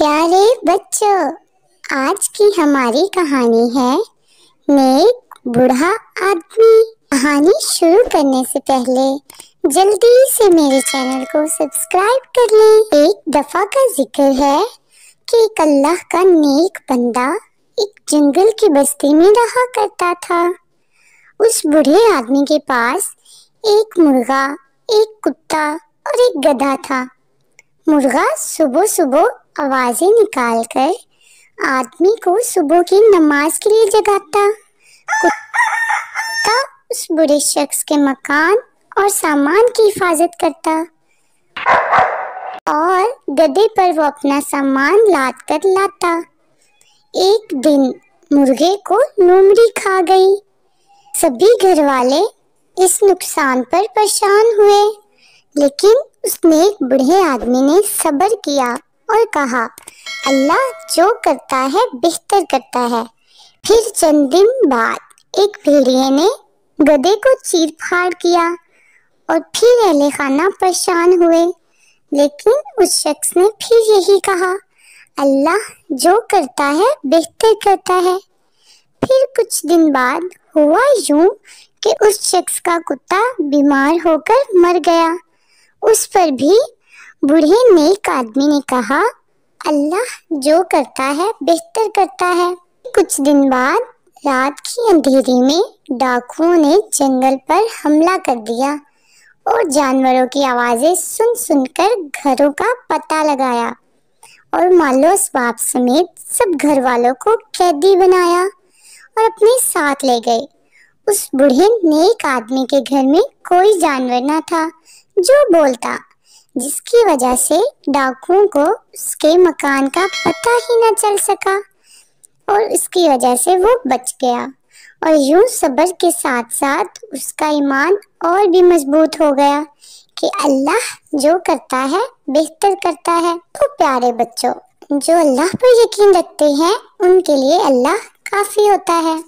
प्यारे बच्चों, आज की हमारी कहानी है नेक बूढ़ा आदमी। कहानी शुरू करने से पहले जल्दी से मेरे चैनल को सब्सक्राइब कर लें। एक दफा का जिक्र है कि एक अल्लाह का नेक बंदा एक जंगल की बस्ती में रहा करता था। उस बूढ़े आदमी के पास एक मुर्गा, एक कुत्ता और एक गधा था। मुर्गा सुबह सुबह आवाजें निकालकर आदमी को सुबह की नमाज के लिए जगाता। कुत्ता उस बूढ़े शख्स के मकान और सामान की हिफाजत करता और गधे पर वो अपना सामान लाद कर लाता। एक दिन मुर्गे को लोमड़ी खा गई। सभी घर वाले इस नुकसान पर परेशान हुए, लेकिन उस नेक बूढ़े आदमी ने सब्र किया और कहा, अल्लाह जो करता है बेहतर करता है। फिर चंद दिन बाद एक भेड़िए ने गधे को चीर फाड़ किया और फिर अहले खाना परेशान हुए, लेकिन उस शख्स ने फिर यही कहा, अल्लाह जो करता है बेहतर करता है। फिर कुछ दिन बाद हुआ यूं कि उस शख्स का कुत्ता बीमार होकर मर गया। उस पर भी बूढ़े नेक आदमी ने कहा, अल्लाह जो करता है बेहतर करता है। कुछ दिन बाद रात की अंधेरी में डाकुओं ने जंगल पर हमला कर दिया और जानवरों की आवाजें सुन सुनकर घरों का पता लगाया और मालो असबाब समेत सब घर वालों को कैदी बनाया और अपने साथ ले गए। उस बूढ़े नेक आदमी के घर में कोई जानवर न था जो बोलता, जिसकी वजह से डाकुओं को उसके मकान का पता ही न चल सका और उसकी वजह से वो बच गया। और यूं सब्र के साथ साथ उसका ईमान और भी मजबूत हो गया कि अल्लाह जो करता है बेहतर करता है। तो प्यारे बच्चों, जो अल्लाह पर यकीन रखते हैं उनके लिए अल्लाह काफी होता है।